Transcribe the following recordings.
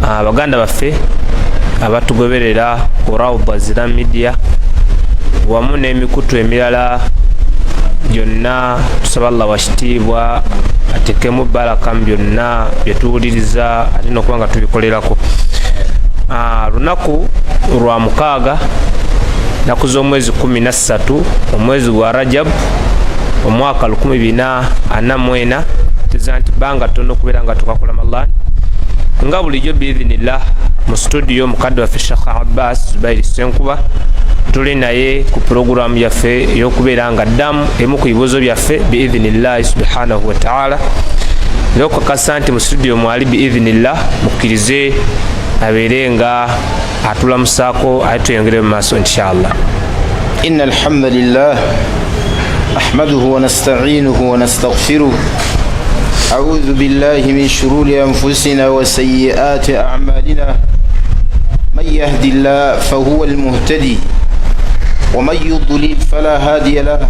baganda baffe abatugoberera ku Rawda Zira Media wamu n'emikutu emirala byonna tusaba Allah washitiibwa atekemu baraka mu byonna byetuwuliriza ate n'okuba nga tubikolerako. Lunaku lwa mukaaga naku z'omwezi 13 omwezi gwa Rajab omwaka 2044 tiza nti banga tono okubeera nga tukakola Ramadhan nga bulijjo biidhinillah mu studio mukadde waffe Sheikh Abbas Zubair Senkuba tuli naye ku programu yaffe ey'okubeera nga ddamu emu ku bibuuzo byaffe biidhinillah subhanahu wa ta'ala. Era okukakasa nti mu studio mwali biidhinillah mukkirize abeere nga atulamusaako ate tuyongere mu maaso inshallah. Inna alhamdulillah ahmaduhu wa nasta'inuhu wa nastaghfiruh أعوذ بالله من شرور أنفسنا وسيئات أعمالنا من يهد الله فهو المهتدي ومن يضلل فلا هادي له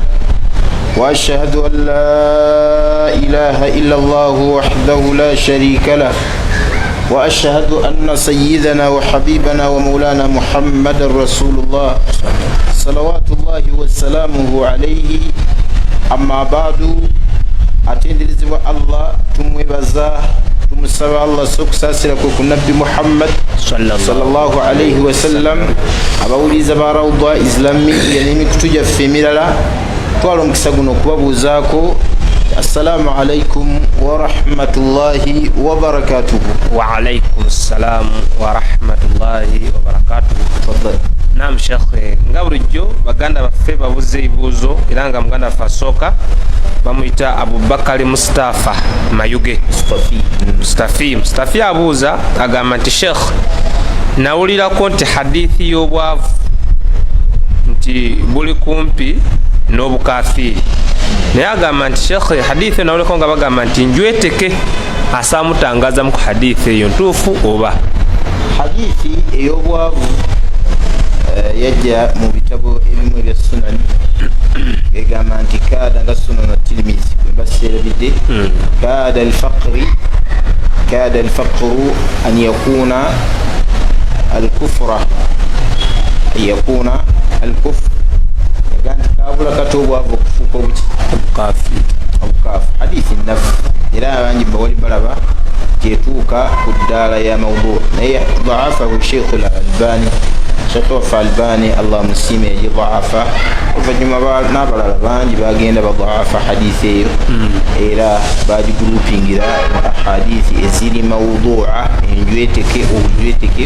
وأشهد أن لا إله إلا الله وحده لا شريك له وأشهد أن سيدنا وحبيبنا ومولانا محمد رسول الله صلوات الله وسلامه عليه. أما بعد atenderezebwa Allah tumwebaza tumusaba Allah sokusasira ku nabbi Muhammad sallallahu alayhi wa sallam abawuliza ba Rawda Islami n'emikutu gyaffe emirala twala omukisa guno okubabuuzaako. Assalamu alaikum wa rahmatullahi wa barakatuh. Wa alaikum assalam wa rahmatullahi wa barakatuh. Tafadhali. Naam Sheikh, nga bulijjo baganda baffe babuze ebibuuzo era nga muganda waffe asooka bamuyita Abubakar Mustafa Mayuge. Mustafi abuuza agamba nti Sheikh, nawulirako nti hadithi y'obwavu nti buli kumpi n'obukafiri, naye agamba nti Sheikh hadithi nawulirako nga bagamba nti njweteke asamutangaza mu hadithi eyo ntuufu oba? Hadithi ey'obwavu yajja mu bitabo ebimu ebya sunani egamba nti kaada nga sunan at-Tirmidhi webaseerabidde kaada alfaqru an yakuna alkufra eganti kabula kati obwavu okufuuka obukaafu. hadithi nafu era abangi bawali balaba tetuuka ku ddaala ya mawdu' naye da'afahu Sheikh al-Albani Albani Allah musime yaji dhaafa oluvannyuma n'abalala bangi bagenda badhaafa hadithi eyo era bagigurupingira hadithi eziri mawdu'a enjweteke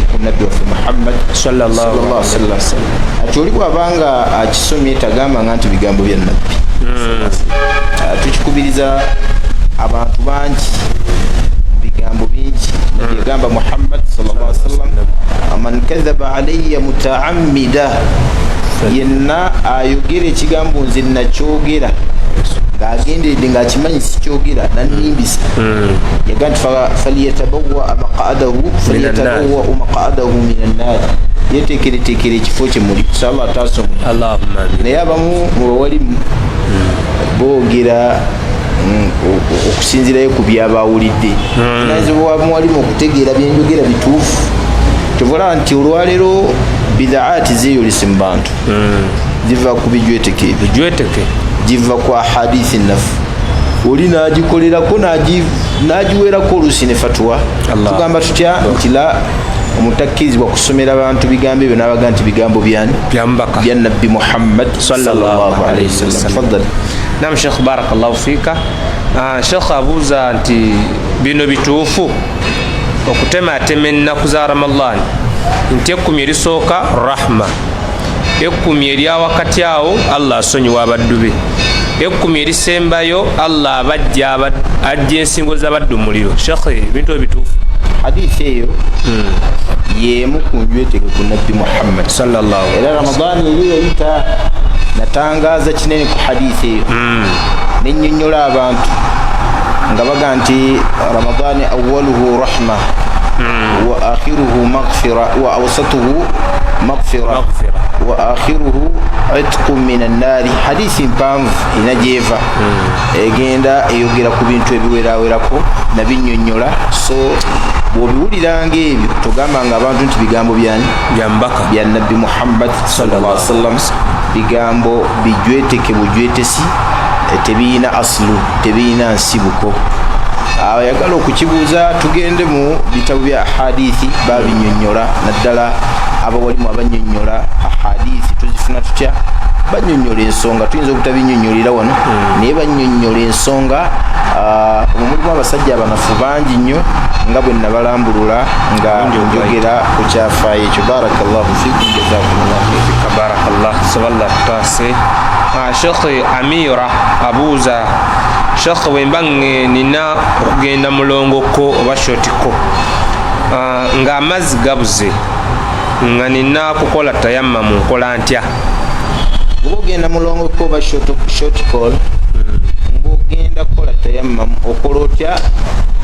ku nabbi waffe Muhammad sallallahu alaihi wasallam. Ati oli bw'abanga akisomye tagamba nga nti bigambo bya nabbi. Tukikubiriza abantu bangi bigambo bingi yagamba Muhammad sallallahu alaihi wasallam man kadhaba alayya mutaammida yenna ayogera ekigambo nze nakyogera ng'agenderedde ng'akimanyi sikyogera nannimbisa yaga nti falyatabawwa maq'adahu min annaar yeteekereteekera ekifo kye muli inshallah ataasomuli. Naye abamu mu bawalimu boogera okusinzirayo ku byabawulidde naye mwalimu okutegeera byenjogera bituufu. Tuvola nti olwaleero bidaati zeeyolese mu bantu ziva ku bijweteke giva ku ahadithi nafu oli n'agikolerako n'agiweerako oluusi ne fatwa. Tugamba tutya nti la omutakkirizibwa kusomera abantu bigambo ebyo n'abaga nti bigambo byani bya nabbi Muhammad sallallahu alaihi wasallam. Tafadhali. Naam Sheikh, barakallahu fika. Sheikh abuuza nti bino bituufu okutematema ennaku za Ramadhan nti 10 erisooka rahma, 10 erya wakati awo Allah asonyiwa abaddu be, 10 erisembayo Allah abajja ajja ensingo z'abaddu muliro. Sheikh, bintu bituufu? Hadithi eyo yemu ku njweteke ku nabbi Muhammad sallallahu alaihi wasallam. Era Ramadhan eri yayita natangaza kinene ku hadithi eyo nennyonnyola abantu nga baga nti Ramadhan awwaluhu rahma wa akhiruhu maghfira wa awsatuhu maghfira wa akhiruhu itqu min an-nar. Hadithi mpanvu inajeva egenda eyogera ku bintu ebiwerawerako nabinnyonnyola. So bw'obiwuliranga ebyo togambanga abantu nti bigambo byani bya nabbi Muhammad sallallahu alaihi wasallam, bigambo bijweteke bujwetesi, tebiina aslu, tebiina nsibuko. Ayagala okukibuuza tugende mu bitabo bya hadithi babinyonnyola, naddala abawalimu abannyonnyola ahadithi tuzifuna tutya, bannyonnyola ensonga. Tuyinza obutabinnyonnyolera wano naye bannyonnyola ensonga. Mulimu abasajja abanafu bangi nnyo nga bwe nabalambulula nga njogera ku kyafaayo ekyo. Barakallahu fikum, jazakumullahu khairan. Barakallahu saballah tase. Sheikh Amira abuuza, Sheikh wemba nina okugenda mulongoko oba shotiko nga amazzi gabuze nga nina kukola tayammamu nkola ntya? Ng'ogenda mulongoko oba shotiko ng'ogenda kukola tayammamu okola otya?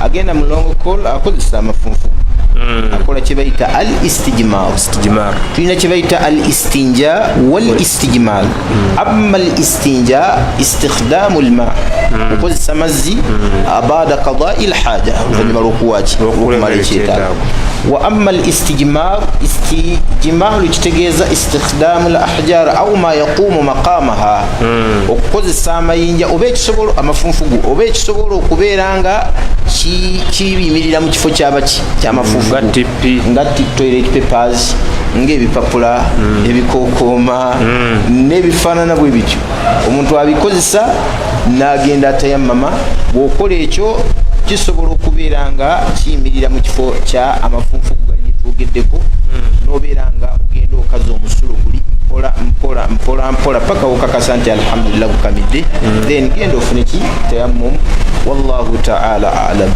Agenda mulongoko akozesa amafunfu, akola kye bayita al istijmar. Tulina kye bayita al istinja wal istijmar. Amma al istinja istikdamu al ma, okozesa amazzi abada qada'i al haja, oluvannyuma lw'okumala ekyetaago. Wa amma al istijmar, istijmar kitegeeza istikdamu al ahjar aw ma yaqumu maqamaha, okukozesa amayinja oba ekisobola amafunfugu oba ekisobola okubeera nga kiyimirira mu kifo ky'amafufu nga toilet papers, ng'ebipapula, ebikookooma n'ebifaanana bwe bityo. Omuntu abikozesa n'agenda atayammama. Bw'okola ekyo kisobola okubeera nga kiyimirira mu kifo kya amafunfugu gali getwogeddeko, n'obeera nga ogenda okaza omusulo guli mpola paka okakasa nti alhamdulillah gukamidde, then genda ofune ki tayammum. Wallahu ta'ala a'lam.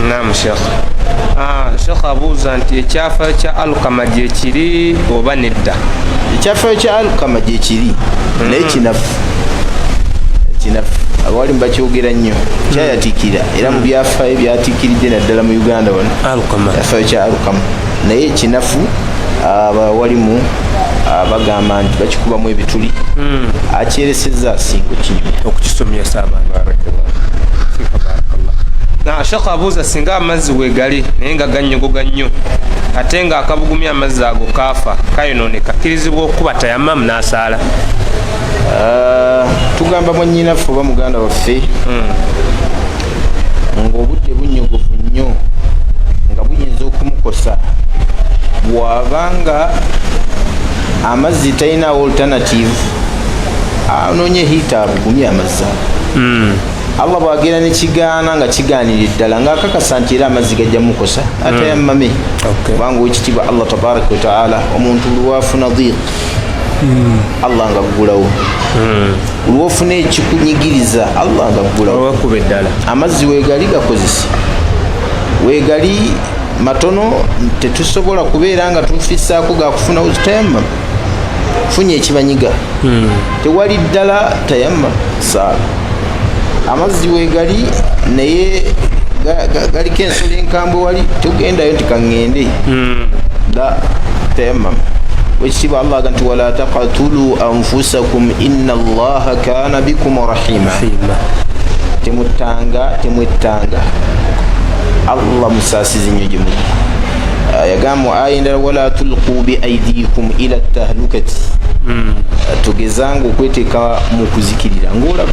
Naam Sheikh. Sheikh abuuza nti ekyafaayo kya alukama gye kiri oba nedda? Ekyafaayo kya alukama gye kiri naye kinafu. Abawali bakyogera nnyo, kyayatiikira era mu byafaayo byatiikiridde naddala mu Uganda wano ekyafaayo kya alukama, naye kinafu. Abawalimu bagamba nti bakikubamu ebituli, akyereseza asinga okukisomesa abantu. Sheikh abuuza, singa amazzi weegali naye nga gannyogoga nnyo ate nga akabugumya amazzi ago kaafa kayonooneka, akkirizibwa okuba tayammamu n'asaala? Tugamba mwannyinaffe oba muganda waffe ng'obudde bunnyogovu nnyo nga buyinza okumukosa, bw'abanga amazzi talinawo alternative, anoonye hiita abugumye amazzi ago. Allah bw'agenda ne kigaana nga kigaanira ddala ng'akakasa nti era amazzi gajja mukosa, atayammame. Kubanga owekitiibwa Allah tabaraka wa ta'ala, omuntu lwafuna dhiq Allah nga ggulawo, lwofuna ekikunyigiriza Allah nga ggulawo. Amazzi weegali gakozese, weegali matono, tetusobola kubeera nga tufisaako gakufunawo tayammam. Funye ekibanyiga, tewali ddala tayammam saala. Amazzi weegali naye galiko ensolo enkambwe wali, tugendayo nti kaŋŋende, la tayammam. Wekitiibwa Allah aga nti wala taqatulu anfusakum inna Allaha kaana bikum rahima. Temwettanga, Allah musaasizi nnyo gye muli. Yagamba mu aya endala wala tulqu bi aydikum ila tahlukati, tugezanga okweteeka mu kuzikirira ng'olaba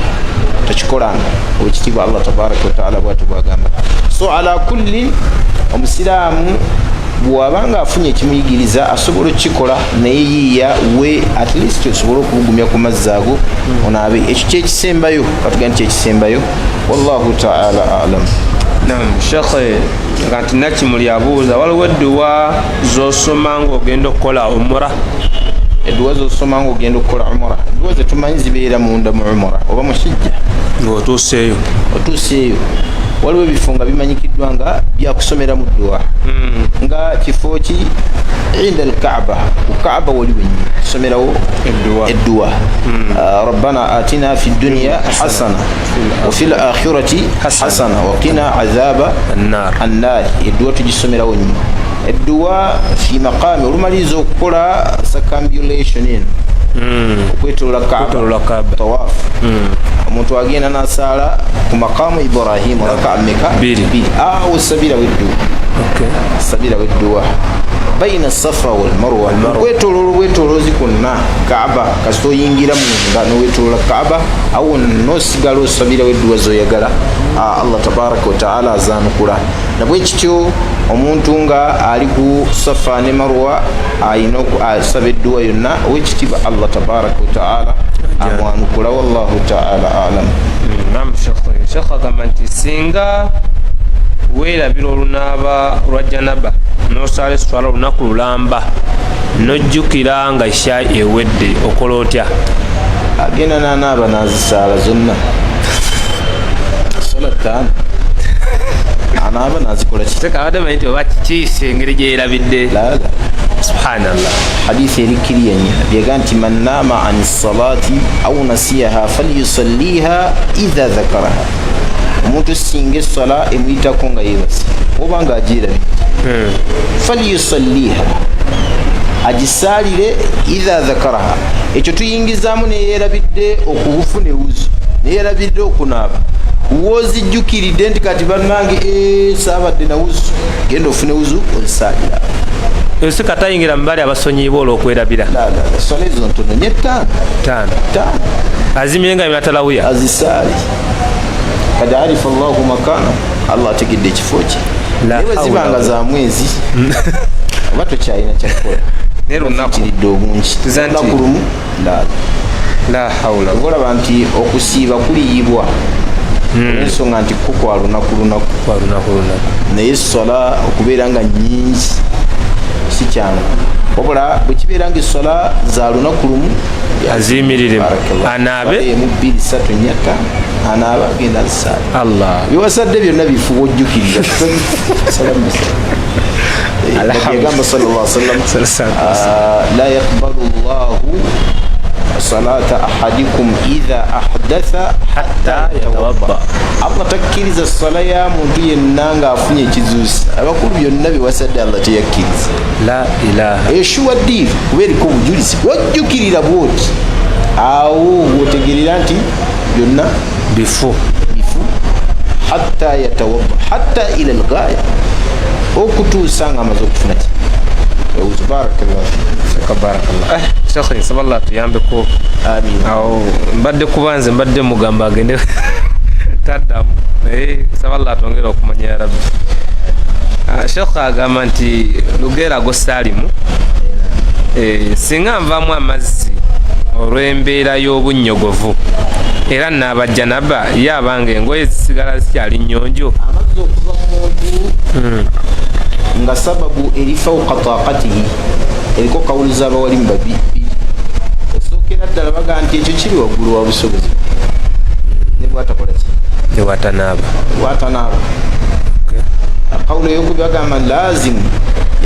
tokikolanga. Owekitiibwa Allah tabaraka wa ta'ala bw'ati bw'agamba. So ala kulli, omusiraamu bw'abanga afunye ekimuyigiriza asobola okukikola, naye yiiya we at least osobole okubugumya ku mazzi ago onaabe. Ekyo kyekisembayo, katuga nti kyekisembayo. Wallahu ta'ala a'lam. Naam Sheikh, nga nti Nakimuli abuuza, waliwo edduwa z'osoma ng'ogenda okukola umura? Edduwa z'osoma ng'ogenda okukola umura, edduwa ze tumanyi zibeera munda mu umura oba mu hijja. Ng'otuuseeyo waliwo ebifo nga bimanyikiddwa nga byakusomera mu dduwa, nga kifo ki inda al-Kaaba, ku Kaaba wali wennyini tusomerawo edduwa. Rabbana atina fi dunya hasana wa fil akhirati hasana wa qina azaba annar. Edduwa tugisomerawo nnyo. Edduwa fi maqami, olumaliza okukola circumambulation eno, okwetolola Kaaba, tawaf, omuntu agenda n'asaala ku maqamu Ibrahim raka mmeka? 2. Awo sabira wedduwa sabira weddua baina safa wal marwa wetoloozi kwonna kaaba kasita oyingira munda nowetoloola kaaba awo nosigala osabira weddua zoyagala allah tabaraka wataala azanukula nabwe kityo omuntu nga ali ku safa ne marwa ayina asaba eddua yonna owekitiibwa allah tabaraka wataala amwanukula wallahu taala alam. Shekh agamba nti singa weerabira olunaaba lwa janaba nosala eswala olunaku lulamba nojjukira nga isha ewedde okola otya? Agenda nanaaba nazisaala zonna sola ttaano anaaba nazikola kitekabadde nti oba kikiise engeri gyerabidde subhanallah. hadithi erikiriya nnyo byega nti man naama ani salati au nasiyaha falyusalliha idha dhakaraha. Omuntu singa essala emuyitako nga yeebase oba nga agirabidde falyusalliha agisaalire idha dhakaraha. Ekyo tuyingizaamu neyerabidde okubufu ne wuzu neyerabidde okunaaba wozijjukiridde nti kati bannange saabadde na wuzu genda ofune wuzu ozisaalira esi katayingira mubali abasonyiibwa olw'okwerabira sola ezo ntono nye ttaano azimye nga binatalawuya azisaali kad arifa allahu makana allah ategedde ekifo kye naye zibanga za mwezi oba tokyalina kyakola kiridde obungi lunaku lumu la hawla olaba nti okusiiba kuliyibwa olw'ensonga nti kukwa lunaku naye sola okubeera nga nyingi si kyangu wabula bwe kibeera nga essola za lunaku lumu aziyimiriremu anaabe mu 2 3 4 anaaba agenda azisaali allah biwasadde byonna bifuba ojjukirira yagamba sallallahu alaihi wasallam la yaqbalu llahu salata ahadikum idha ahdatha hatta yatawadda. Allah takkiriza sala ya muntu yenna nga afunye ekizuusi. Abakulu byonna biwasadde Allah teyakkiriza. La ilaha eshuwa ddiini kubeeriko obujulizi bwojjukirira bwoti awo wotegerera nti byonna bifu hatta yatawadda hatta ila alghaya okutuusa nga amaze okufuna ki barakallahu barakallah. Shekhe nsaba Allah tuyambeko amin. Awo mbadde kubanze mbadde mugamba agende taddamu naye nsaba Allah atwongere okumanya ya rabbi. Shekhe agamba nti lugera go Salimu singa nvaamu amazzi olw'embeera y'obunnyogovu era n'abajanaba yabanga engoye zisigala zikyali nnyonjo amazzi okuva mu muntu nga sababu eri fawqa taqatihi eriko kawuliza abawalimu babiri osookera ddala baga nti ekyo kiri waggulu wa busobozi ne bwatakola ki newatanaaba kawulo eyokubi bagamba lazimu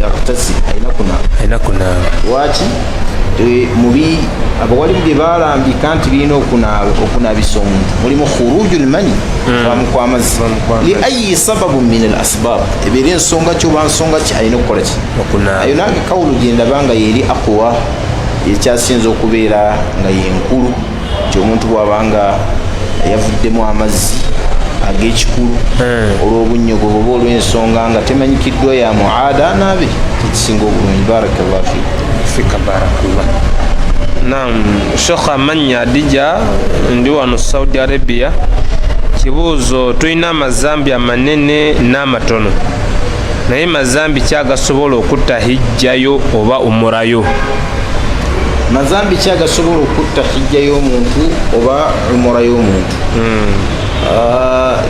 yaktasi ayina kunaaba lwaki mubi abawalimu bye balambika nti birina okunaabisa omuntu mulimu khuruju lmani vamu kw'amazzi li ayi sababu min al asbab ebeera ensonga ki oba nsonga ki alina okukola ki ayo nange kawulo gyendaba nga yeri aqwa ekyasinza okubeera nga yenkulu nti omuntu bw'abanga yavuddemu amazzi ag'ekikulu olw'obunnyogovu oba olw'ensonga nga temanyikiddwa ya muada anaabe tekisinga obulungi. Barakallahu fika barakallah. Naam, Sheikh Amanya Dija ndi wano Saudi Arabia. Kibuuzo tulina amazambi amanene n'amatono naye mazambi kyagasobola okutta hijjayo oba umurayo? Mazambi kyagasobola okutta hijja y'omuntu oba umura y'omuntu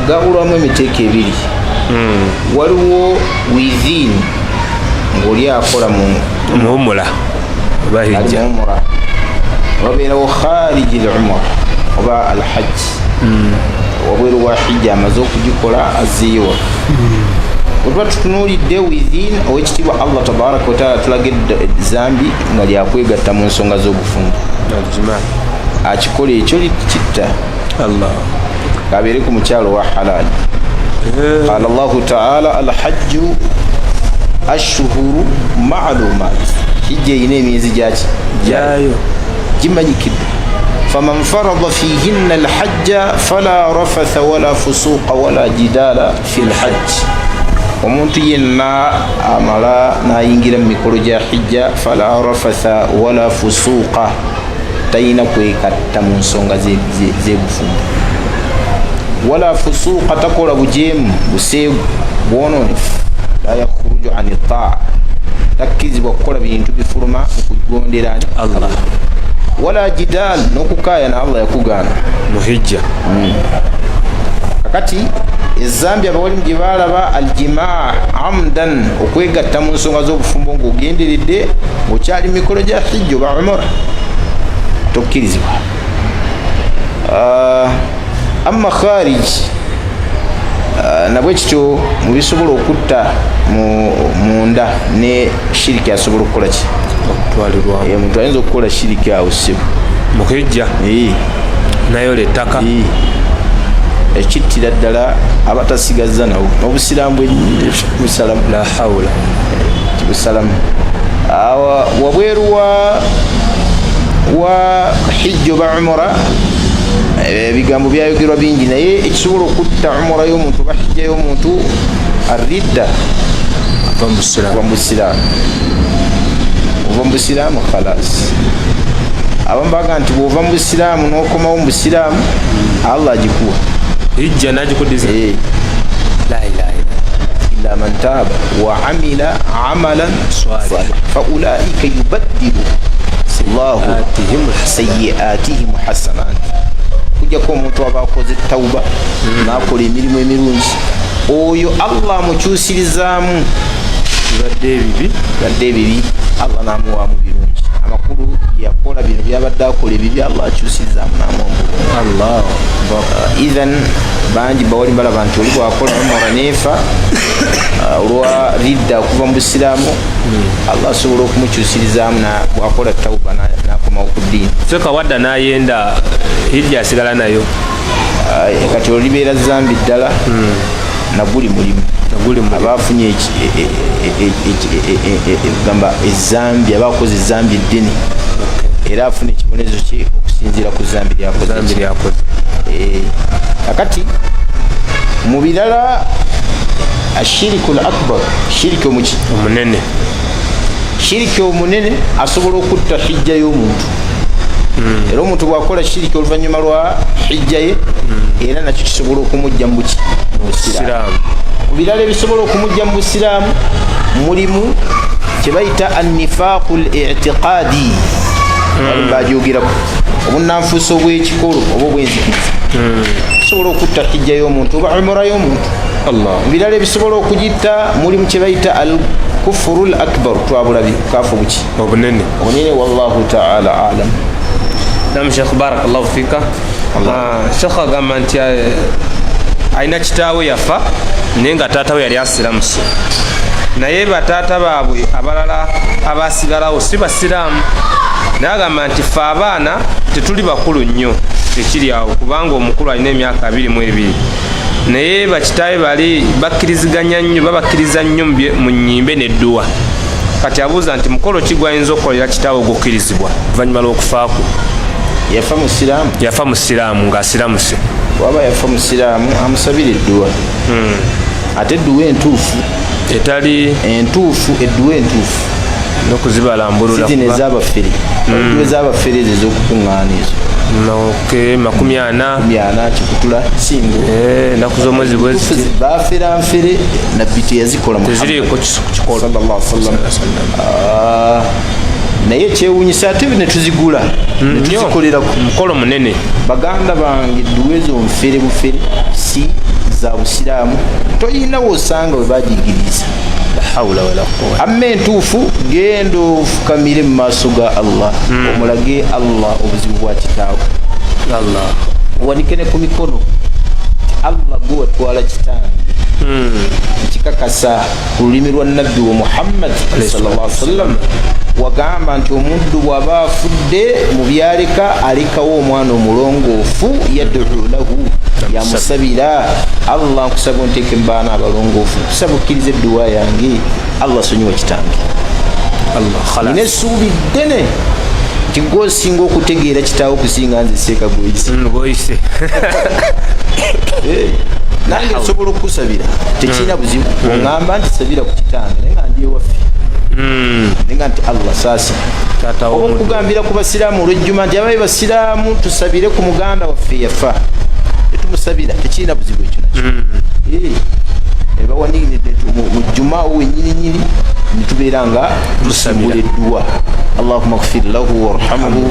gabulwamu emiteeko ebiri. Waliwo within ng'oli akola mu umura oba hijja, wabeerawo khariji al-umra oba al-hajj wabweru wa hijja amaze okugikola aziiwa. Otuba tutunuulidde within owekitiibwa Allah tabaraka wataala tulagedde zambi nga lyakwegatta mu nsonga z'obufungu akikola ekyo kitta Allah kabeere ku mukyalo wa halali. Qala Allahu taala alhajju ashhuru ma'lumat, hijja ine emyezi gyaki jayo gimanyikidde. faman farada fihinna alhajja fala rafatha wala fusuqa wala jidala fi lhajj. omuntu yenna amala nayingira mu mikolo gya hijja fala rafatha wala fusuqa tayina kwekatta mu nsonga z'ebufumbo wala fusuqa takola bujeemu buseegu bwononefu la yakhuruju an taa takkirizibwa kukola bintu bifuluma okugondera Allah wala jidal n'okukaya na Allah yakugaana mu hijja kakati ezambi abawalimu gye baalaba aljimaa amdan okwegatta mu nsonga z'obufumbo ng'ogenderedde ng'okyali mikolo gya hijja oba umura tokkirizibwa amma kharij nabwe kityo mu bisobola okutta munda ne shiriki asobola okukola ki okutwalirwamu omuntu ayinza okukola shiriki awo sibu mu hijja nayo lettaka ekittira ddala abatasigaza nawo n'obusiraamu bwebusalamu la hawla tibusalamu wabweru wa hijja oba umura ebigambo byayogerwa bingi naye ekisobola okutta umura y'omuntu oba hijja y'omuntu aridda ava mu busiraamu ova mu busiraamu khalas abamu baga nti bw'ova mu busiraamu n'okomawo mu busiraamu Allah agikuwa hijja nagikudiza la ilaha illa man taaba wa amila amalan salihan fa ulaika yubaddilu Allahu sayyi'atihim hasanat kujjako omuntu aba akoze tawuba n'akola emirimu emirungi oyo Allah mukyusirizaamu badde ebibi Allah n'amuwaamu birungi amakulu yakola bino byabadde akola ebibi Allah akyusirizaamu n'amuwaamu idhan bangi bawali balaba nti oli bwakola umura neefa olwa ridda okuva mu busiraamu Allah asobola okumukyusirizaamu bwakola tawuba n'akomawo ku ddiini feka wadda n'ayenda hijja asigala nayo kati olibeera zambi ddala naguli mulimu abafunye gamba ezambi abakoze ezambi eddene era afuna ekibonezo kye okusinziira ku zambi lyakoze kakati mu birala ashiriku l akbar shiriki omunene shiriki omunene asobola okutta hijja y'omuntu era omuntu bwakola shiriki oluvannyuma lwa hijja ye era nakyo kisobola okumujja mu busiraamu mu birala ebisobola okumujja mu busiraamu mulimu kye bayita annifaqu l i'tiqaadi bajogerako obunanfuusa obw'ekikolo oba obw'enzikiriza kisobola okutta hijja y'omuntu oba umura y'omuntu mu birala ebisobola okugitta mulimu kye bayita al kufuru l akbar twabulabi kaafu buki obunene wallahu taala alam nam sheikh barakallahu fika sheikh agamba nti alina kitaawe yafa naye nga taata we yali asiramusi naye bataata baabwe abalala abasigalawo si basiraamu naye agamba nti fe abaana tetuli bakulu nnyo ekiri awo kubanga omukulu alina emyaka 22 naye bakitaawe bali bakkiriziganya nnyo babakkiriza nnyo mu nnyimbe n'edduwa kati abuuza nti mukolo ki gwayinza okukolera kitaawe ogwokkirizibwa oluvannyuma lw'okufaako yafa musiraamu ng'asiramuse waba yafa musiraamu amusabira edduwa ate edduwa entuufu etali entuufu edduwa entuufu n'okuzibalambulula zino ez'abafere edduwa ez'abafere ezo ez'okukuŋŋaana ezo 40 kikutula singo ennaku z'omwezi bweziti bafera nfere nabbi teyazikola teziriiko kikola sallallahu alaihi wasallam naye kyewunyisa ate netuzigula netuzikoleraku mukolo munene baganda bange edduwa ezo nfere bufere si za busiraamu toyina wosanga we bagiyigiriza amma entuufu genda ofukamire mu maaso ga Allah omulage Allah obuzibu bwa kitaawe wanike ne ku mikono Allah gwe watwala kitange kikakasa ku lulimi lwa nabbi wa Muhammad sallallahu alaihi wasallam wagamba nti omuddu bw'aba afudde mu byaleka alekawo omwana omulongoofu yad'u lahu yamusabira Allah nkusaba onteeke mu baana abalongoofu kusaba okkiriza edduwa yange Allah sonyiwa kitange nina essuubi ddene nti gwosinga okutegeera kitaawo okusinga nze seeka gweyise nange nsobola okusabira tekirina buzibu oŋŋamba nti sabira ku kitange naye nga ndi ewaffe nenga nti Allah saasi oba okugambira ku basiraamu olwejjuma nti abaye basiraamu tusabire ku muganda waffe yafa tetumusabira tekirina buzibu ekyo nakyo bawaniride mu jjuma wenyininyini nitubeera nga tusimbula edduwa allahumma gfir lahu warhamhu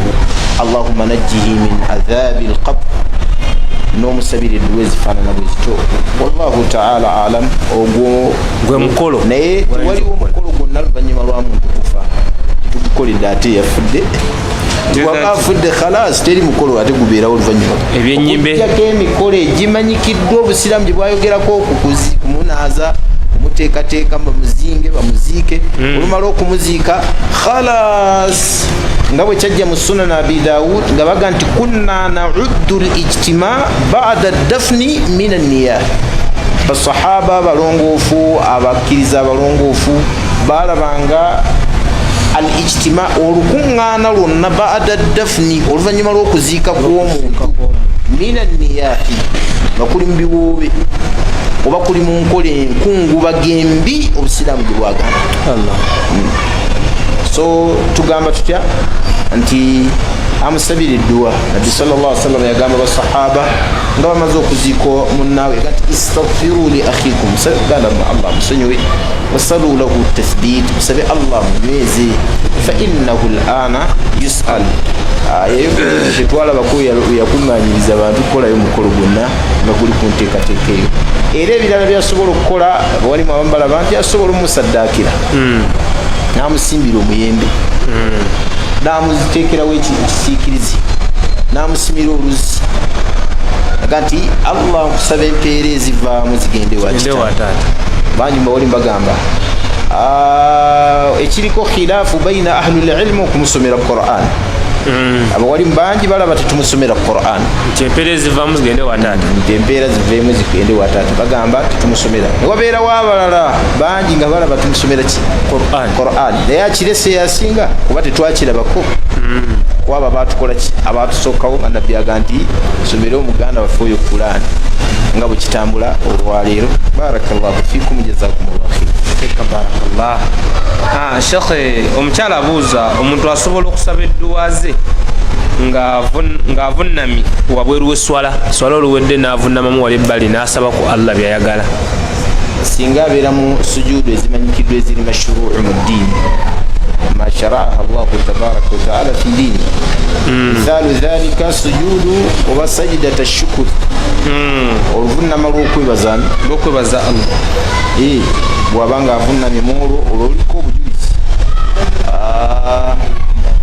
allahumma najjihi min adhabi alqabr n'omusabira edduwa ezifaanana bwezityo wallahu taala alam ogwo gwe mukolo naye tewaliwo omukolo gwonna luvannyuma lwa muntu kufa tugukoledde ate yafudde waba afudde khalas teri mukolo ate gubeerawo oluvannyuma ebyenyimbe okujjako emikolo egimanyikiddwa obusiraamu gye bwayogerako okumunaaza kumuteekateeka bamuzinge bamuziike olumala okumuziika khalas nga bwe kyajja mu sunan abi daud nga baga nti kunna nauddu lijtima bada dafni min anniyah basahaba abalongoofu abakkiriza abalongoofu balabanga al ijtima olukuŋŋaana lwonna bada dafni oluvannyuma lw'okuziika kw'omuntu min anniyahi nga kuli mu biwoobe oba kuli mu nkola enkungubagembi obusiraamu gye bwagamba so tugamba tutya nti amusabira edduwa nabbi sallallahu alaihi wasallam yagamba basahaba nga bamaze okuziika munnaawe gati istaghfiru li akhikum ganda Allah musonyiwe wasalu lahu tathbit musabe Allah munyweze fa innahu al'ana yus'al tetwalabako yakuŋŋaanyiriza abantu kukolayo mukolo gwonna nga guli ku nteekateeka eyo era ebirala byasobola okukola walimu abamu balaba nti asobola omusaddaakira n'amusimbira omuyembe n'amuziteekerawo ekisiikirizi n'amusimira oluzi aga nti Allah nkusaba empeera ezivaamu zigende wakitaata bangi mbawoli mbagamba ekiriko khilaafu baina ahlulilmu okumusomera Quran abawali bangi balaba tetumusomera Quran empeera ezivaamu zigende wataata empeera ziveemu zigende wataata bagamba tetumusomera newabeerawo abalala bangi nga balaba tumusomera ki Quran naye akirese yasinga kuba tetwakirabako kwaba batukola ki abatusookawo nga nabbi aga nti somere omuganda waffe oyo Quran nga bwe kitambula olwaleero barakallahu fikum jazakumullahu khair barakallah shekhe omukyala abuuza omuntu asobola okusaba edduwa ze ng'avunnami wabweru w'esswala swala oluwedde n'avunnamamu wali ebbali n'asaba ku Allah byayagala singa abeera mu sujuudu ezimanyikiddwa eziri mashruu'u mu ddiini ma shara'aha Allahu tabaraka wa ta'ala fi ddiini mithalu dhalika sujuudu oba sajidata shukuri oluvunnama lw'okwebaza Allah bw'abanga avunnamye muolwo olwo luliko obujulizi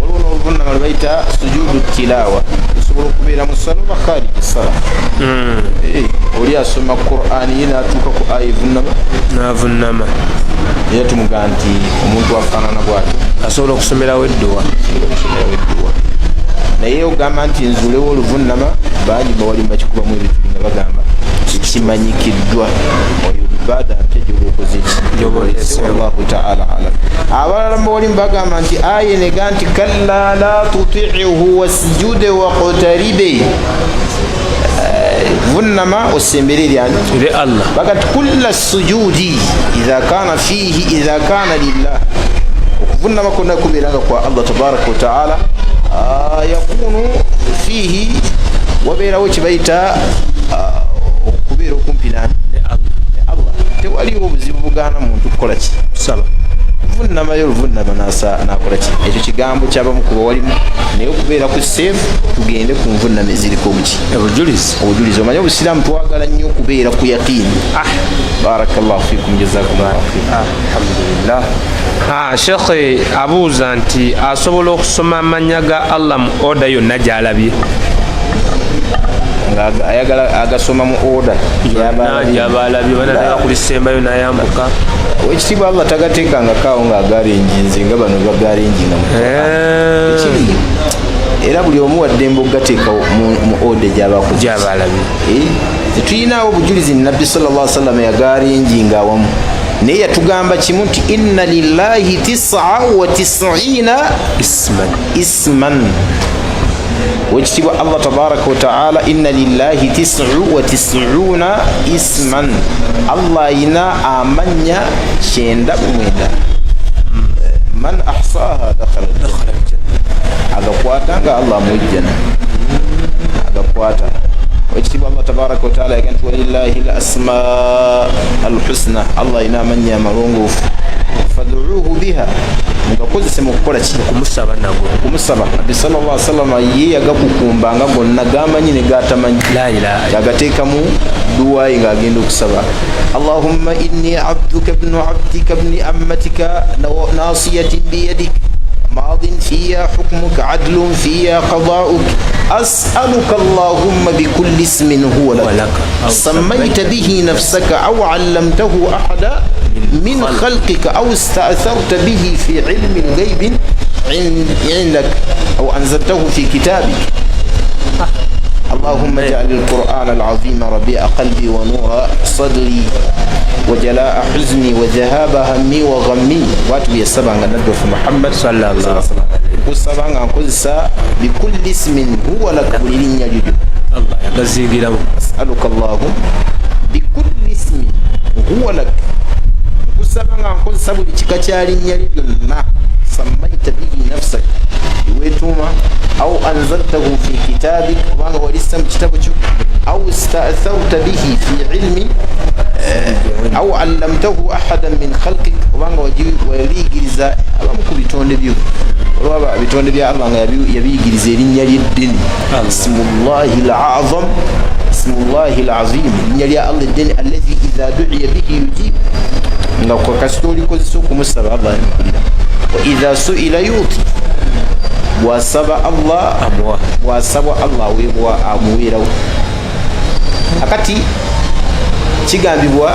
olwo n'oluvunnama lwebayita sujuudu tilaawa osobola okubeera mu ssala oba khariji ssala oli asoma Qur'ani ye n'atuuka ku aya n'avunnama era tumugaa nti omuntu afaanana bw'atyo asobola okusomerawo edduwa naye ogamba nti nzuulewo oluvunnama bangi bawali bakikubamu ebituli nga bagamba kimanyikiddwa oyo ibaada nte gyobaokozeki wallahu taala alam abalala mbawali mbagamba nti aya enega nti kalla la tutiihu wasjude waqtaribe vunnama osembere eryani eri Allah bagati kulla sujudi idha kana lillah okuvunnama konna kubeeranga kwa Allah tabaraka wa taala yakunu fihi wabeerawo kibayita okubeera okumpi nani Allah tewaliwo obuzibu bugaana muntu kukola ki kusaba vunnamayo oluvunnama nakola ki ekyo kigambo kyabamu kuba walimu naye okubeera ku seefu tugende ku nvunnama eziriko buki obujulizi omanye obusiraamu twagala nnyo okubeera ku yaqiini barakallahu fikum jazakumullahu khair alhamdulillah shekhe abuuza nti asobola okusoma amannya ga Allah mu oda yonna gy'alabye nga ayagala agasoma mu oda yabalabye banataka kulisembayo nayambuka ekitiibwa Allah tagateekangakaawo ng'agalenjinze nga bano bagalenjinga ekiriyo era buli omu waddembe okugateeka mu oda gyabalabye tetuyinaawo obujulizi nabbi sallallahu alaihi wasallam yagalenjinga awamu naye yatugamba kimu nti inna lillahi 99 isman wekitibwa Allah tabaraka wa ta'ala inna lillahi 99 isman Allah ina amanya 99 man ahsaha dakhala al-janna agakwata nga Allah mujjana agakwata wekitibwa Allah tabaraka wa ta'ala yagantu walillahi al-asma al-husna Allah ina amanya amalongofu fad'uuhu biha mugakozese mu kukola kino kumusaba nago kumusaba Nabi sallallahu alaihi wasallam ye yagakukumbanga gonna gamanyi ne gatamanyi la ilaha yagateeka mu duwa nga agenda okusaba Allahumma inni abduka ibn abdika ibn ammatika nasiyatin biyadik ماض فيها حكمك عدل فيها قضاؤك أسألك اللهم بكل اسم هو لك سميت به نفسك أو علمته أحدا من خلقك أو استأثرت به في علم الغيب عندك أو أنزلته في كتابك اللهم اجعل القرآن العظيم ربيع قلبي ونور صدري وجلاء حزني وذهاب همي وغمي واتبي السبع ندو في محمد صلى الله عليه وسلم والسبع نقص بكل اسم هو لك ولين يجد الله يغزيك له أسألك اللهم بكل اسم هو لك والسبع نقص بكتشارين يجد سميت به نفسك ويتوما أو أنزلته في كتابك وأنا ولسم كتابك أو استأثرت به في علمي أو علمته أحدا من خلقك وأنا ولي جرزاء الله مكو بيتون بيو رابع بيتون بيو الله يبي جرزين يدين اسم الله العظم اسم الله العظيم يلي الله الدين الذي إذا دعي به يجيب نقول كستوري كوزسوك مستوى الله وإذا سئل يوطي وسبع الله أموه وسبع الله ويبوا أمويرو akati kigambibwa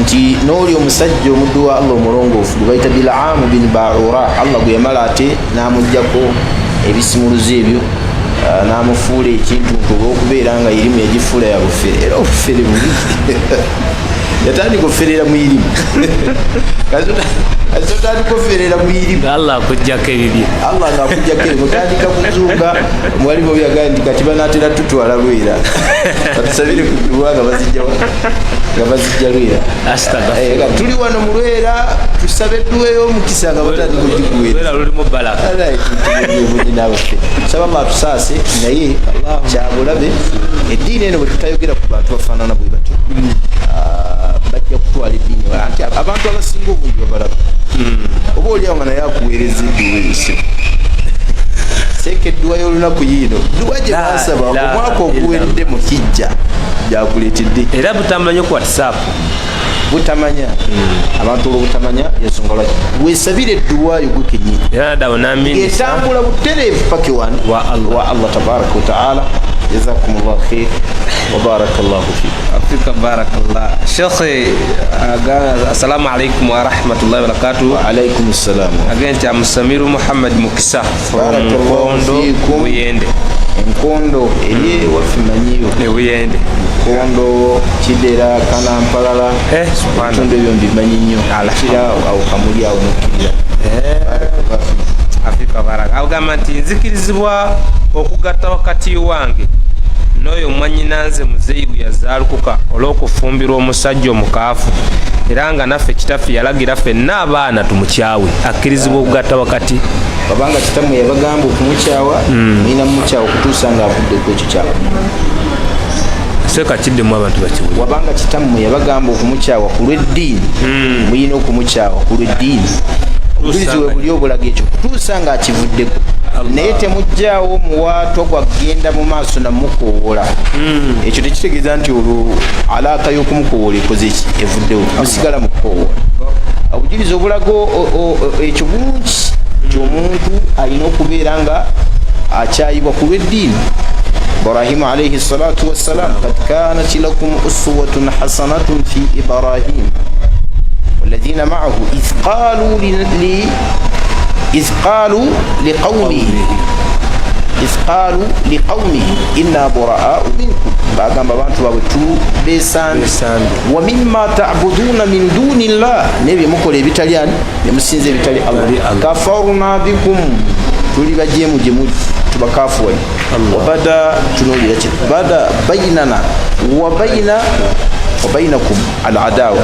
nti noli omusajja omuddu wa Allah omulongoofu gwebayita Bil'aamu bin Ba'ura Allah gwe yamala ate n'amuggyako ebisimuluzo ebyo n'amufuula ekintu olw'okubeera nga irimu yagifuula ya bufere era obufere bubi yatandika oferera mu irimu kazotandika oferera mu irimu Allah akujjako ebibye Allah ng'akujjako ebibye mutandika kuzuuga mwalimu byagaye nti kati banaatera tutwala Lwera batusabire ku duwa nga bazijja Lwera tuli wano mu Lwera tusabe edduwa ey'omukisa nga batandika ogikuweera lulimu baraka n'abaffe saba Allah tusaase naye kyabulabe eddiini eno bwe tutayogera ku bantu bafaanana bwe batyo bajja kutwala eddiini nti abantu abasinga obungi babalaba oba oliawo nga naye akuweereza edduwa eyose seeka edduwa y'olunaku yiino dduwa gye basaba omwaka oguweredde mu kijja gyakuleetedde era butamanyi ku WhatsApp butamanya abantu olw'obutamanya yensonga lwaki weesabire edduwaayo gwe kennyini etambula butereevu paka wano wa Allah tabaraka wa ta'ala jazakumullahu khair wa barakallahu fikum Afrika barakallah Sheikh assalamu alaikum wa rahmatullahi wa barakatuh wa alaikum assalam agenti Musamiru Muhammad Mukisa barakallahu fikum Buyende enkondo eye wafimanyiyo ne Buyende kondo Kidera Kanampalala subhanallah ebyo mbimanyi nnyo kira awo kamuli awo mukirira Afrika baraka agamba nti nzikirizibwa okugatta wakati wange n'oyo mwannyinanze muzeeyi gwe yazaalukuka olw'okufumbirwa omusajja omukaafu era nga naffe kitaffe yalagira ffenna abaana tumukyawe akkirizibwa okugatta wakati babanga kitammwe yabagamba okumukyawa mulina mumukyawa okutuusa ng'avuddeko ekyo kyawe seeka kiddemu abantu bakiwulira wabanga kitammwe yabagamba okumukyawa ku lw'eddiini mulina okumukyawa ku lw'eddiini obujulizi we buli obulaga ekyo kutuusa ng'akivuddeko naye temujjaawo muwaatwa gwagenda mu maaso namukoowola ekyo tekitegeeza nti olwo alaaka y'okumukoowola ekoze eki evuddewo musigala mukukoowola obujulizi obulaga ekyo bulungi nti omuntu alina okubeera nga akyayibwa ku lw'eddiini إبراهيم عليه الصلاة والسلام قد كانت لكم أسوة حسنة في إبراهيم والذين معه إذ قالوا لقومه إنا براء منكم باغamba abantu babwe tubesanze ومما تعبدون من دون الله nebye mukola ebitali ne musinze ebitali Allah kafarna bikum tuli bajemu gye tubakafu wali wabada tunulira ki bada bainana wa bainakum al-adawa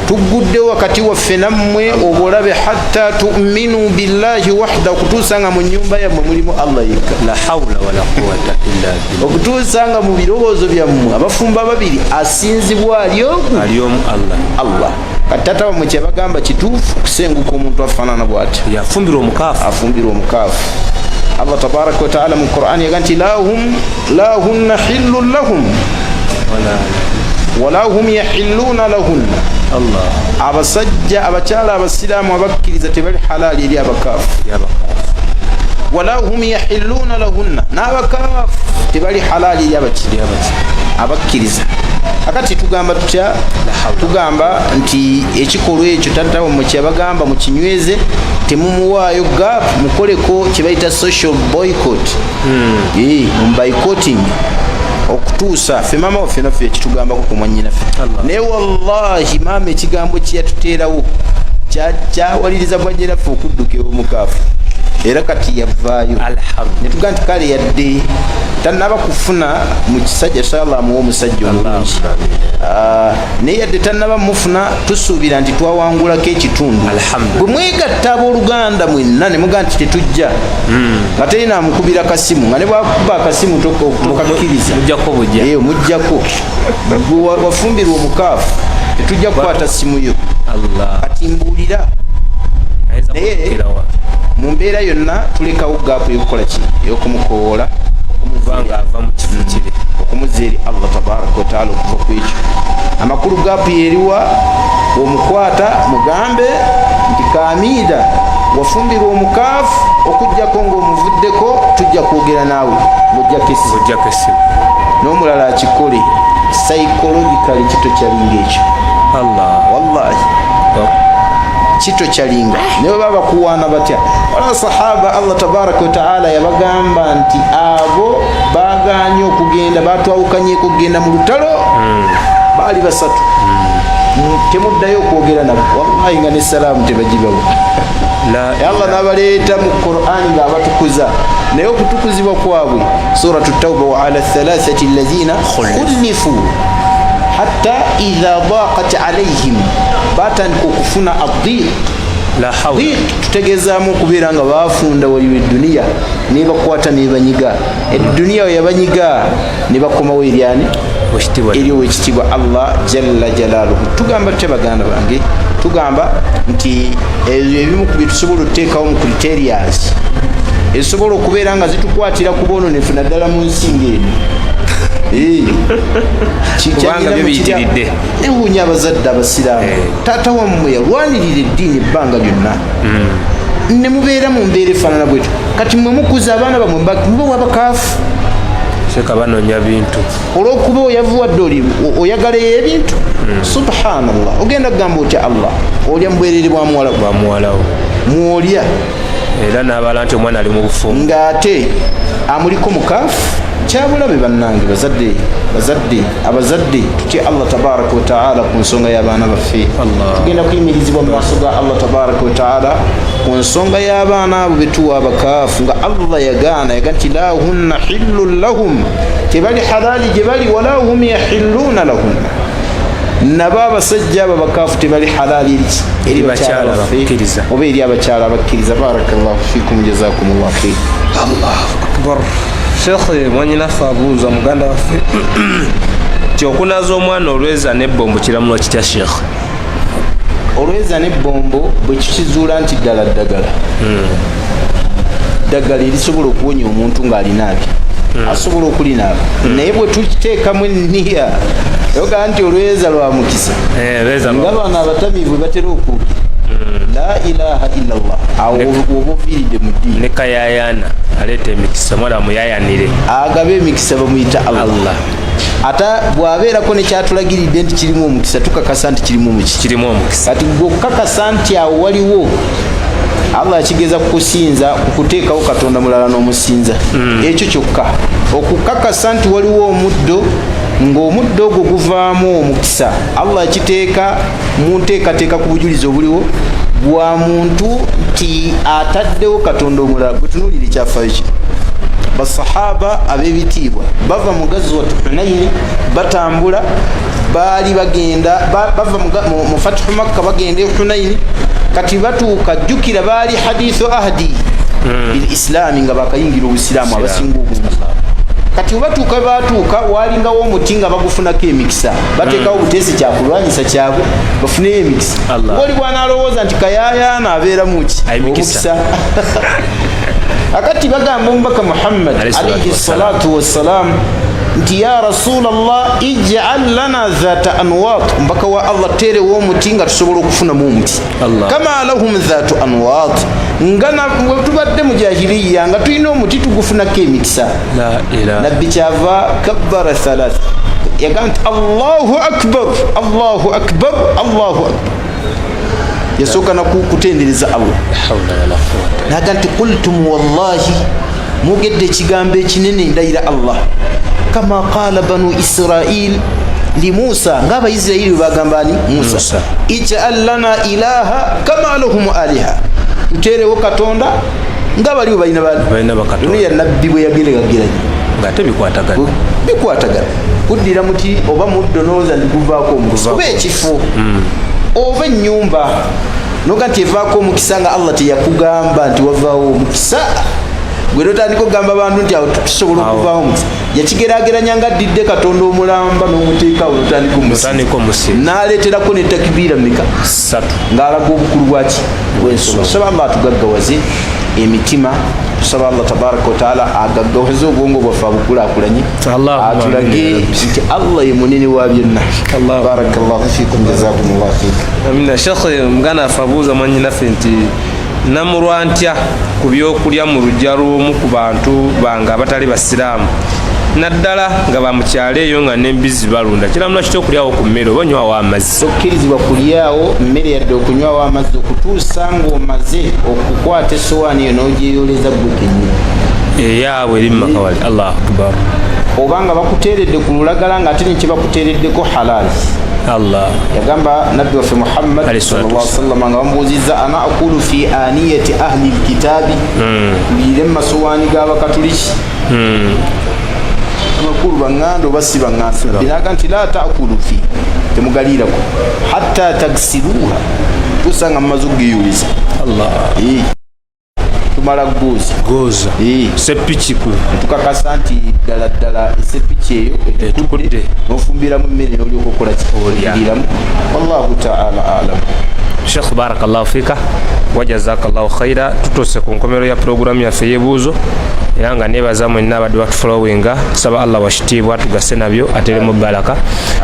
tugudde wakati waffe nammwe obulabe hatta tu'minu billahi wahda kutusanga mu nyumba yammwe mulimu Allah yekka la hawla wala quwwata illa billah okutusanga mu birowoozo byammwe abafumba babiri asinzibwa aliomu Allah katata wamwe kyebagamba kituufu kusenguka omuntu afaanana bw'ati yafumbirwa omukaafu Allah tabaraka wa ta'ala mu Qur'an yaganti la hunna hillun lahum wala hum yahilluna lahunna Allah abasajja abakyala abasiraamu abakkiriza tebali halali eri abakaafu wala hum yahilluna lahunna n'abakaafu tebali halali eri abakkiriza akati tugamba tutya tugamba nti ekikolwa ekyo tattawo mu kyabagamba mu kinyweze temumuwaayo gap mukoleko kyebayita social boycott boycotting okutuusa ffe maama waffe naffe ekitugambako ku mwannyinaffe naye wallahi maama ekigambo kyeyatuteerawo kyawaliriza bwajjenaffe okudduka ew'omukaafu era kati yavaayo netuga nti kale yadde tannaba kufuna mu kisajja inshallah amuwa omusajja omulungi naye yadde tannaba mufuna tusuubira nti twawangulako ekitundu bwe mwegatta abooluganda mwenna ne muga nti tetujja nga terina amukubira kasimu nga ne bwakuba akasimu tokakkiriza mujjako wafumbirwa omukaafu tetujja kukwata simu yo kati mbuulira naye mu mbeera yonna tulekawo gaapu y'okukola ki ey'okumukoola okumuza eri Allah tabaraka wa taala okuva ku ekyo amakulu gaapu yeriwa omukwata mugambe nti kaamiida wafumbirwa omukaafu okujjako ng'omuvuddeko tujja kwogera naawe ng'ojjako essimu n'omulala akikole psychologically kito kyalinga ekyo wallahi kito kyalinga naye baba bakuwaana batya wala sahaba Allah tabaraka wa taala yabagamba nti abo baganye okugenda batwawukanyeko okugenda mu lutalo baali basatu temuddayo okwogera nabo wallahi nga n'essalaamu tebagibawo Allah n'abaleeta mu Qur'ani ng'abatukuza naye okutukuzibwa kwabwe suratu tawba wa ala thalathati alladhina khulifu hatta idha daqat alayhim batandika okufuna addiq tutegeezaamu okubeera nga baafunda waliwo edduniya ne bakwata ne banyiga edduniya we yabanyiga ne bakomawo eryani eriwo ekitiibwa Allah jalla jalaaluhu tugamba tutya baganda bange tugamba nti ebimu ku bye tusobola okuteekawo mu criterias ezisobola okubeera nga zitukwatira ku boononefu naddala mu nsinga eno kubanga byo biyitiridde ewuunya abazadde abasiraamu taata wammwe yalwanirira eddiini ebbanga lyonna ne mubeera mu mbeera efaanana bwetu kati mwe mukuza abaana bamwe mubawa bakaafu seka banoonya bintu olw'okuba oyavuwadde oli oyagalayo ebintu subhanallah ogenda kugamba otya Allah olya mu bwerere bwa muwalawo mwolya era n'abala nti omwana ali mu bufu ng'ate amuliko mukaafu kyabulabe bannange abazadde tutye Allah tabaraka wa taala ku nsonga y'abaana baffe tugenda kuyimirizibwa mu maaso ga Allah tabaraka wa taala ku nsonga y'abaana abo betuwa abakaafu nga Allah yagaana nti la hunna hillun lahum tebali halali gye bali wala hum yahilluna lahunna nabo abasajja abo bakaafu tebali halali eri bakyala bakkiriza oba eri abakyala abakkiriza barakallahu fikum jazakumullahu khair Allahu akbar Sheikh mwanyinaffe abuuza muganda waffe kyokunaza omwana olweza n'ebbombo kiramulo kitya Sheikh olweza n'ebbombo bwe kikizuula nti ddala ddagala erisobola okuwonya omuntu ng'alinaabye asobola okulinaaba naye bwe tukiteekamu enniya yoga nti olweza lwa mukisa nga bano abatamiivu batera okuwulira la ilaha illallah awo oba oviiridde mu ddiini ne kayayaana aleeta emikisa mwana muyayanire agaba emikisa bamuyita Allah ate bw'abeerako nekyatulagiridde nti kirimu omukisa tukakasa nti kirimu omukisa kati gwe okukakasa nti awo waliwo Allah akigeza kukusinza kukuteekawo katonda mulala n'omusinza ekyo kyokka okukakasa nti waliwo omuddo ng'omuddo ogwo guvaamu omukisa Allah akiteeka mu nteekateeka ku bujulizi obuliwo bwa muntu nti ataddewo katonda omulala gwe tunuulira ekyafaayo kino basahaba ab'ebitiibwa bava mu gazwat Hunayn batambula baali bagenda bava mu fathu Makka bagenda Hunayn kati batuuka jjukira baali hadithu ahdi bil islami nga bakayingira obusiraamu abasinga obungi kati batuuka walingawo omuti nga bagufunako emikisa bateekawo buteesi kyakulwanyisa kyabwe bafuneyo emikisa ng'oli bwanalowooza nti kayayaana abeeramu ki omukisa akati bagamba omubaka Muhammad alayhi salatu wassalam nti ya rasulallah ij'al lana dhata anwat mbaka wa Allah terewo omuti nga tusobola okufunamu omuti kama lahum dhatu anwat ngana tubadde mu jahiliya nga tulina omuti tugufunako emikisa nabbi kyava kabbara thalath yagamba nti Allahu akbar Allahu akbar Allahu akbar yasooka nakutendereza Allah naga nti qultum wallahi mugedde ekigambo ekinene ndayira Allah kama qala banu Israil li Musa ng'abayisirayiri bagamba ani Musa ij'al lana ilaha kama lahum aliha tuterewo katonda nga baliwo balina bakatonda ya nabbi bwe yageragera ngate bikwatagana kuddira muti oba muddo nooza ndiguvaako omukisa oba ekifo oba ennyumba noga nti evaako omukisa nga Allah teyakugamba nti wavaawo omukisa gwe notandika okugamba abantu nti awo tusobola okuvaawo omukisa yakigeraageranya nga addidde katonda omulamba n'omuteekawo notandika omusiba n'aleeterako ne takibira meka 3 ng'alaga obukulu bwaki bw'ensonga tusaba Allah atugaggawaze emitima tusaba Allah tabaraka wa taala agaggawaze obwongo bwaffe abukulaakulanye atulage nti Allah ye munene wa byonna barakallahu fikum jazakumullahu khairan amina shekhe muganda afabuuza mwanyi naffe nti namulwa ntya ku byokulya mu lujja lw'omu ku bantu bange abatali basiraamu naddala nga bamukyalo eyo nga n'embizi balunda kiramuna kiti okulyawo ku mmere oba onywawo amazzi tokkirizibwa kulyawo mmere yadde okunywawo amazzi okutuusa ng'omaze okukwata essowaani eyo n'ogyeyoleza ggwe kennyini eyaabwe eri mu makawali Allahu akbar obanga bakuteeredde ku lulagala ng'ate nekye bakuteereddeko halaali Allah yagamba nabbi waffe Muhammad sallallahu alaihi wasallam nga bamubuuzizza ana aqulu fi aniyati ahli alkitabi kulire masowaani g'abakatuliki amakulu baŋŋanda oba si baŋŋanda binaga nti la taakulu fi temugaliirako hatta tagsiluha tuusa nga mumaze okugeyuliza tumala goza seppiki tukakasa nti ddala ddala eseppiki eyo etukudde n'ofumbiramu emmere n'olyoka okola kioliramu wallahu taala alam Sheikh barakallahu fika wajazakallahu khaira tutose ku nkomero ya programu yaffe y'ebuuzo era nga nebaza mwenna abadde batufollowinga tusaba Allah washitiibwa tugase nabyo ateremu baraka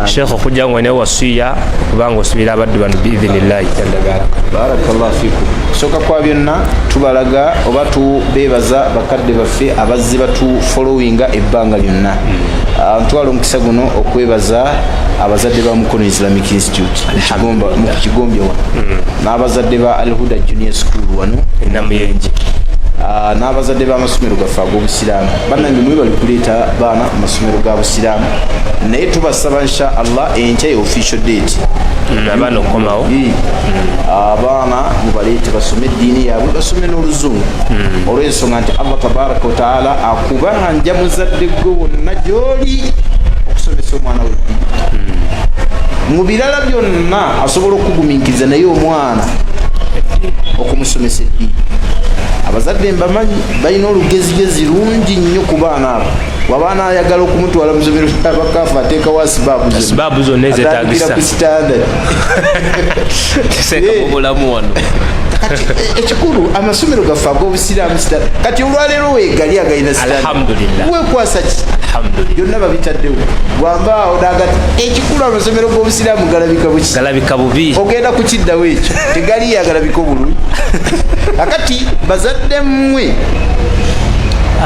Sheikh okujja ngo ne wasiya kubanga osubira abadde bano biidhinillahi jalla barakallahu fikum soka kwa byonna tubalaga oba tubebaza bakadde baffe abazzi batu followinga ebbanga lyonna ntwala omukisa guno okwebaza abazadde ba Mukono Islamic Institute mu Kigombya n'abazadde ba Al-Huda Junior School wano Namuyenje n'abazadde b'amasomero gaffe ag'obusiraamu bannange mwe bali kuleeta baana mu masomero ga busiraamu naye tubasaba insha Allah enkya official date abaana okukomawo abaana mubaleete basome eddiini yaabwe basome n'oluzungu olw'ensonga nti Allah tabaraka wa taala akubanja muzadde gwe wonna gy'oli okusomesa omwana w'eddiini mu birala byonna asobola okugumiikiriza naye omwana okumusomesa eddiini abazadde mbamanyi balina olugezigezi lungi nnyo ku baana abo wabaana ayagala okumutwala mu somero ly'abakaafu ateekawo asibaabu zonna ezeetaagisa ku standard obulamu wano ekikulu amasomero gaffe ag'obusiraamu kati olwaleero weegali agalina alhamdulillah weekwasa ki byonna babitaddewo gwamba awo nagati ekikulu amasomero g'obusiraamu galabika bubi ogenda kukiddawo ekyo tegaliyo agalabika obulungi akati bazadde mmwe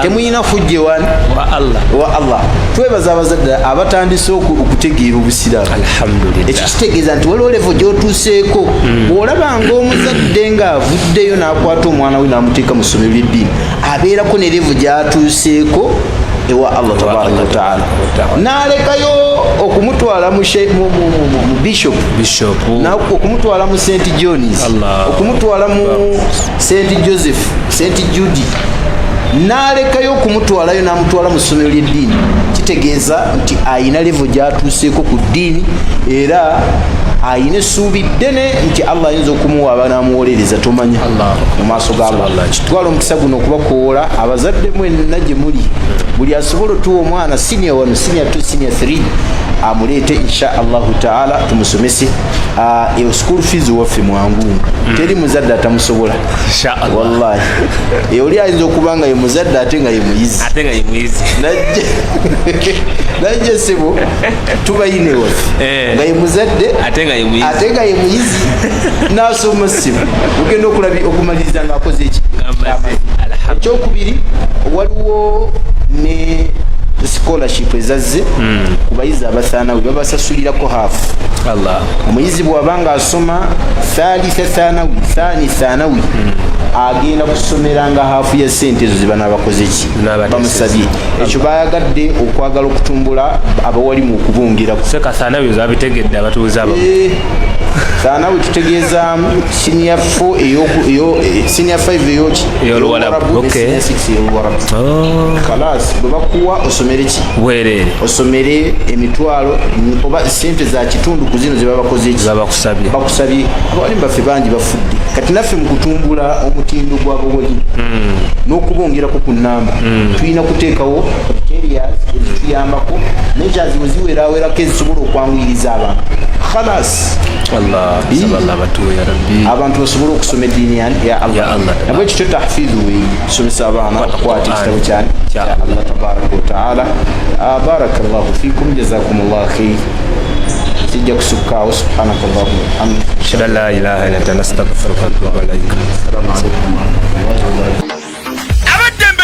temuyina fujje wani wa Allah twebaza abazadde abatandise okutegeera obusiraamu alhamdulillah ekyo kitegeeza nti waliwo levo gy'otuuseeko bw'olabanga omuzadde ng'avuddeyo n'akwata omwana we n'amuteeka mu ssomero ly'eddiini abeerako ne levo gy'atuuseeko ewa Allah tabaraka wa taala n'alekayo okumutwala mu bishop okumutwala mu St John's okumutwala mu St Joseph St Jude n'alekayo okumutwalayo n'amutwala mu ssomero ly'eddiini, kitegeeza nti ayina levo gy'atuuseeko ku ddiini era ayina essuubi ddene nti Allah ayinza okumuwaaba n'amuwolereza tomanya mu maaso ga Allah. Kitwala omukisa guno okubakoola abazadde mwenna gye muli, buli asobola otuwa omwana senior 1 senior 2 senior 3 amuleete insha Allahu taala tumusomese. School fees waffe mwangu teri muzadde atamusobola wallahi. Oli ayinza okuba nga ye muzadde ate nga ye muyizi najje sebo tubayine waffe nga ye muzadde ate nga ye muyizi n'asoma ssimu ogenda okumaliriza ng'akoze eki. Ekyokubiri waliwo ne scholarship ezazze ku bayizi abathanawi babasasulirako haafu. Omuyizi bw'abanga asoma thalitha thanawi thani thanawi agenda kusomera nga haafu ya sente ezo ziba n'abakoze ki bamusabye. Ekyo bayagadde okwagala okutumbula abawalimu okubongerako. Seka thanawi zabitegedde abatuuze abo. Thanawi tutegeeza senior 4 senior 5 ey'Oluwarabu senior 6 ey'Oluwarabu. Kalaasi bwe bakuwa osomere ki bwerere, osomere emitwalo oba sente za kitundu ku zino ze babakoze ki bakusabye. Abawalimu baffe bangi bafudde, kati naffe mu kutumbula omutindo gw'abawalimu n'okubongerako ku nnamba tulina kuteekawo areas ezituyambako measures we ziwerawerako ezisobola okwanguyiriza abantu. Khalas abantu basobola okusoma eddiini ya Allah. Nabwe kityo tahfidhu tusomesa abaana okukwata ekitabo kyani kya Allah tabaraka wa taala. Barakallahu fikum, jazakumullahu khair. Sijja kusukkaawo. Subhanakallahumma wa bihamdika, ashhadu an la ilaha illa anta, astaghfiruka wa atubu ilayk.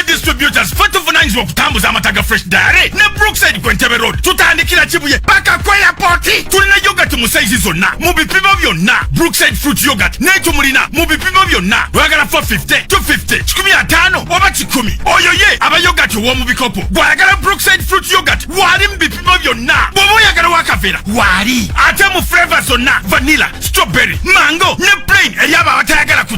Distributors fatuvunanyizibwa okutambuza amata Fresh Dairy ne Brookside ku Entebbe Road. Tutandikira Kibuye paka ku airport. Tulina yogurt mu size zonna mu bipimo byonna. Brookside fruit yogurt n'ekimulina mu bipimo byonna. Oyagala 450 250 15 oba 10 oyo ye aba yogurt w'omu bikopo. Gwayagala Brookside fruit yogurt wali mu bipimo byonna. Bw'oba oyagala wakavera wali ate mu flavor zonna vanilla, strawberry, mango ne plain eyaba abatayagala ku